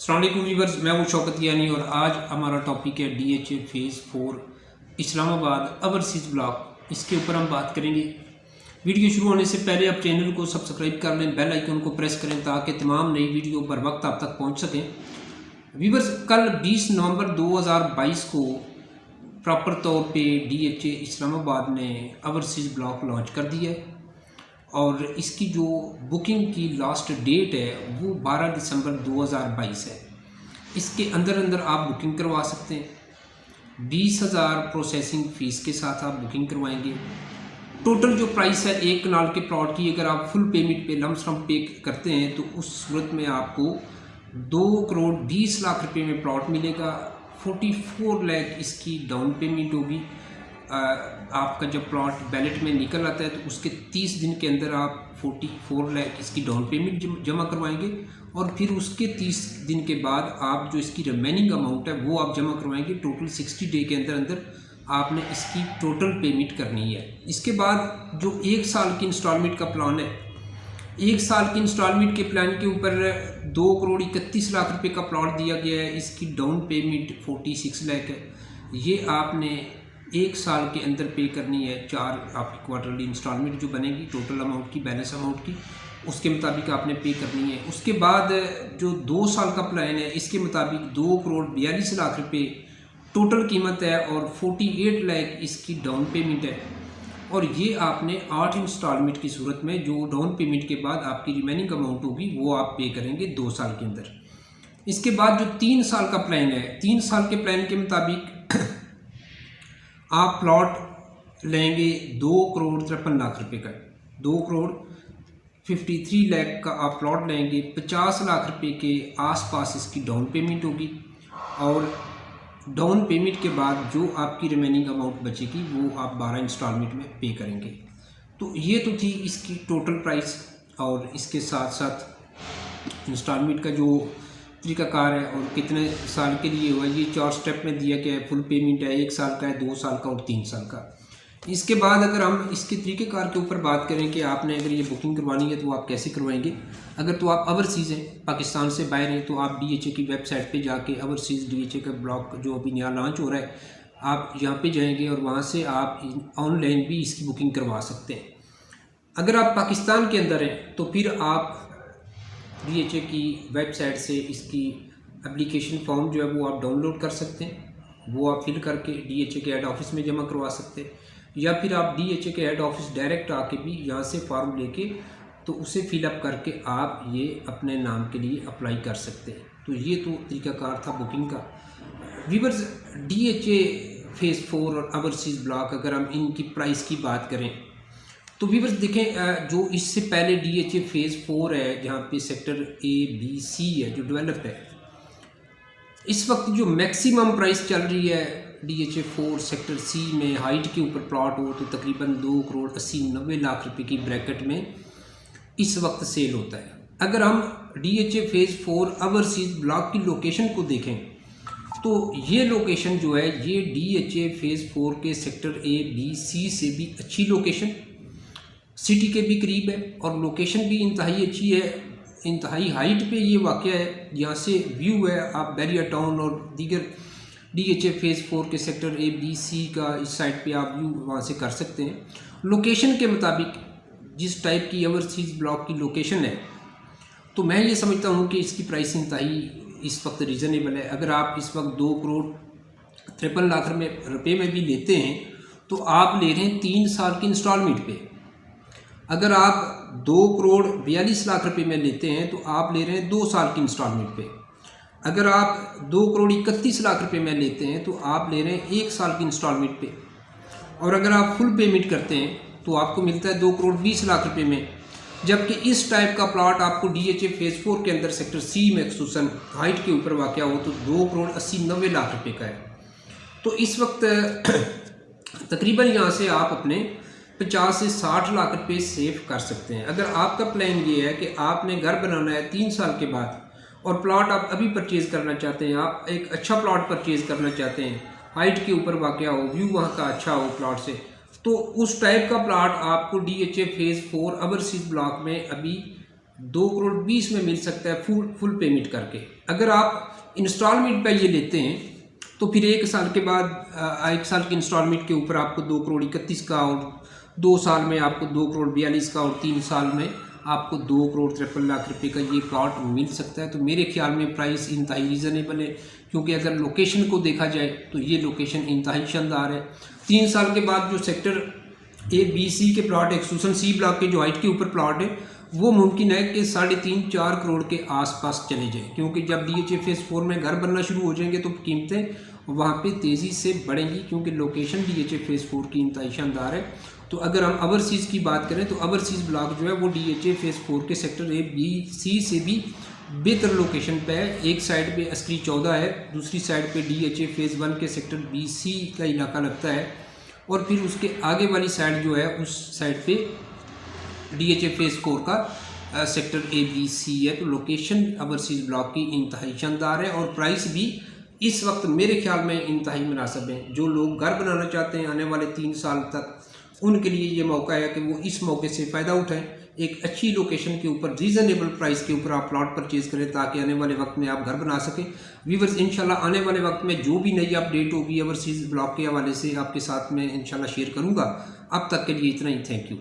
अस्सलाम वालेकुम व्यूअर्स, मैं हूं शौकत यानी और आज हमारा टॉपिक है DHA phase 4 Islamabad overseas block. इसके ऊपर हम बात करेंगे। वीडियो शुरू होने से पहले आप चैनल को सब्सक्राइब कर लें, बेल आइकन को प्रेस करें ताकि तमाम नई वीडियो बर वक्त आप तक पहुंच सकें। व्यूअर्स, कल 20 नवंबर 2022 को प्रॉपर तौर पे DHA इस्लामाबाद ने ओवरसीज़ ब्लॉक लॉन्च कर दिया है और इसकी जो बुकिंग की लास्ट डेट है वो 12 दिसंबर 2022 है। इसके अंदर अंदर आप बुकिंग करवा सकते हैं। 20,000 प्रोसेसिंग फ़ीस के साथ आप बुकिंग करवाएंगे। टोटल जो प्राइस है एक कनाल के प्लॉट की, अगर आप फुल पेमेंट पे लमसम पे करते हैं तो उस सूरत में आपको 2 करोड़ 20 लाख रुपए में प्लॉट मिलेगा। 44 लाख इसकी डाउन पेमेंट होगी। आपका जब प्लॉट बैलेट में निकल आता है तो उसके 30 दिन के अंदर आप 44 लाख इसकी डाउन पेमेंट जमा करवाएंगे और फिर उसके 30 दिन के बाद आप जो इसकी रिमेनिंग अमाउंट है वो आप जमा करवाएंगे। टोटल 60 डे के अंदर अंदर आपने इसकी टोटल पेमेंट करनी है। इसके बाद जो 1 साल की इंस्टॉलमेंट का प्लान है, 1 साल की इंस्टॉलमेंट के प्लान के ऊपर 2 करोड़ 31 लाख रुपए का प्लॉट दिया गया है। इसकी डाउन पेमेंट 46 लाख है। ये आपने 1 साल के अंदर पे करनी है। 4 आपकी क्वार्टरली इंस्टॉलमेंट जो बनेगी टोटल अमाउंट की, बैलेंस अमाउंट की, उसके मुताबिक आपने पे करनी है। उसके बाद जो 2 साल का प्लान है इसके मुताबिक 2 करोड़ 42 लाख रुपए टोटल कीमत है और 48 लाख इसकी डाउन पेमेंट है। और ये आपने 8 इंस्टॉलमेंट की सूरत में जो डाउन पेमेंट के बाद आपकी रिमेनिंग अमाउंट होगी वो आप पे करेंगे 2 साल के अंदर। इसके बाद जो 3 साल का प्लान है, 3 साल के प्लान के मुताबिक आप प्लॉट लेंगे 2 करोड़ 53 लाख रुपए का। 2 करोड़ 53 लाख का आप प्लॉट लेंगे। 50 लाख रुपए के आसपास इसकी डाउन पेमेंट होगी और डाउन पेमेंट के बाद जो आपकी रिमेनिंग अमाउंट बचेगी वो आप 12 इंस्टॉलमेंट में पे करेंगे। तो ये तो थी इसकी टोटल प्राइस और इसके साथ साथ इंस्टॉलमेंट का जो तरीकाकार है और कितने साल के लिए हुआ, ये 4 स्टेप में दिया गया है। फुल पेमेंट है, 1 साल का है, 2 साल का और 3 साल का। इसके बाद अगर हम इसके तरीक़ेकार के ऊपर बात करें कि आपने अगर ये बुकिंग करवानी है तो आप कैसे करवाएंगे। अगर तो आप ओवरसीज़ हैं, पाकिस्तान से बाहर हैं, तो आप DHA की वेबसाइट पे जाके ओवरसीज़ DHA का ब्लॉक जो अभी नया लॉन्च हो रहा है, आप यहाँ पे जाएंगे और वहाँ से आप ऑनलाइन भी इसकी बुकिंग करवा सकते हैं। अगर आप पाकिस्तान के अंदर हैं तो फिर आप DHA की वेबसाइट से इसकी एप्लीकेशन फॉर्म जो है वो आप डाउनलोड कर सकते हैं। वो आप फिल करके DHA के हेड ऑफिस में जमा करवा सकते हैं या फिर आप DHA के हेड ऑफिस डायरेक्ट आके भी यहाँ से फॉर्म लेके तो उसे फिलअप करके आप ये अपने नाम के लिए अप्लाई कर सकते हैं। तो ये तो तरीकाकार था बुकिंग का। व्यूअर्स, DHA फेज़ 4 और ओवरसीज़ ब्लॉक अगर हम इनकी प्राइस की बात करें तो व्यूअर्स देखें, जो इससे पहले DHA फेज़ 4 है जहाँ पे सेक्टर A, B, C है जो डेवलप्ड है, इस वक्त जो मैक्सिमम प्राइस चल रही है DHA 4 सेक्टर C में हाइट के ऊपर प्लॉट हो तो तकरीबन 2 करोड़ 80-90 लाख रुपए की ब्रैकेट में इस वक्त सेल होता है। अगर हम DHA फेज़ 4 ओवरसीज़ ब्लॉक की लोकेशन को देखें तो ये लोकेशन जो है ये DHA फेज़ 4 के सेक्टर A, B, C से भी अच्छी लोकेशन, सिटी के भी करीब है और लोकेशन भी इंतहाई अच्छी है। इंतहाई हाइट पे ये वाक़या है, यहाँ से व्यू है, आप बैरियर टाउन और दीगर DHA फेज़ 4 के सेक्टर A, B, C का इस साइड पे आप व्यू वहाँ से कर सकते हैं। लोकेशन के मुताबिक जिस टाइप की ओवरसीज़ ब्लॉक की लोकेशन है तो मैं ये समझता हूँ कि इसकी प्राइस इंतहाई इस वक्त रीज़नेबल है। अगर आप इस वक्त 2 करोड़ 53 लाख रुपये में भी लेते हैं तो आप ले रहे हैं 3 साल की इंस्टॉलमेंट पे। अगर आप 2 करोड़ 42 लाख रुपए में लेते हैं तो आप ले रहे हैं 2 साल की इंस्टॉलमेंट पे। अगर आप 2 करोड़ 31 लाख रुपए में लेते हैं तो आप ले रहे हैं 1 साल की इंस्टॉलमेंट पे। और अगर आप फुल पेमेंट करते हैं तो आपको मिलता है 2 करोड़ 20 लाख रुपए में। जबकि इस टाइप का प्लॉट आपको DHA फेज़ 4 के अंदर सेक्टर C में खुसूसन हाइट के ऊपर वाक़या हो तो 2 करोड़ 80-90 लाख रुपए का है। तो इस वक्त तकरीबन यहाँ से आप अपने 50 से 60 लाख रुपए सेव कर सकते हैं। अगर आपका प्लान ये है कि आपने घर बनाना है 3 साल के बाद और प्लॉट आप अभी परचेज़ करना चाहते हैं, आप एक अच्छा प्लॉट परचेज़ करना चाहते हैं, हाइट के ऊपर वाक़या हो, व्यू वहाँ का अच्छा हो प्लॉट से, तो उस टाइप का प्लॉट आपको DHA फेज़ 4 ओवरसीज़ ब्लॉक में अभी 2,20 करोड़ में मिल सकता है फुल पेमेंट करके। अगर आप इंस्टॉलमेंट पे ये लेते हैं तो फिर 1 साल के बाद 1 साल की इंस्टॉलमेंट के ऊपर आपको 2,31 करोड़ का, और 2 साल में आपको 2,42 करोड़ का, और 3 साल में आपको 2,53 लाख रुपए का ये प्लॉट मिल सकता है। तो मेरे ख्याल में प्राइस इंतहाई रीज़नेबल है, क्योंकि अगर लोकेशन को देखा जाए तो ये लोकेशन इंतहाई शानदार है। 3 साल के बाद जो सेक्टर A, B, C के प्लॉट है, एक्सक्लूसिव C ब्लॉक के जो हाइट के ऊपर प्लॉट है, वो मुमकिन है कि 3.5-4 करोड़ के आसपास चले जाए, क्योंकि जब DHA फेज़ 4 में घर बनना शुरू हो जाएंगे तो कीमतें वहाँ पे तेज़ी से बढ़ेंगी, क्योंकि लोकेशन DHA फेज़ 4 की इंतहाई शानदार है। तो अगर हम ओवरसीज़ की बात करें तो ओवरसीज़ ब्लॉक जो है वो DHA फेज़ 4 के सेक्टर A, B, C से भी बेहतर लोकेशन पे है। एक साइड पे अस्करी 14 है, दूसरी साइड पे DHA फेज़ 1 के सेक्टर B, C का इलाका लगता है, और फिर उसके आगे वाली साइड जो है उस साइड पे DHA फेज़ 4 का सेक्टर A, B, C है। तो लोकेशन ओवरसीज़ ब्लॉक की इंतहाई शानदार है, और प्राइस भी इस वक्त मेरे ख्याल में इंतहाई मुनासिब है। जो लोग घर बनाना चाहते हैं आने वाले 3 साल तक, उनके लिए ये मौका है कि वो इस मौके से फ़ायदा उठाएं। एक अच्छी लोकेशन के ऊपर रीज़नेबल प्राइस के ऊपर आप प्लॉट परचेज़ करें, ताकि आने वाले वक्त में आप घर बना सकें। व्यूअर्स, इंशाल्लाह आने वाले वक्त में जो भी नई अपडेट होगी ओवरसीज़ ब्लॉक के हवाले से आपके साथ में इंशाल्लाह शेयर करूँगा। अब तक के लिए इतना ही, थैंक यू।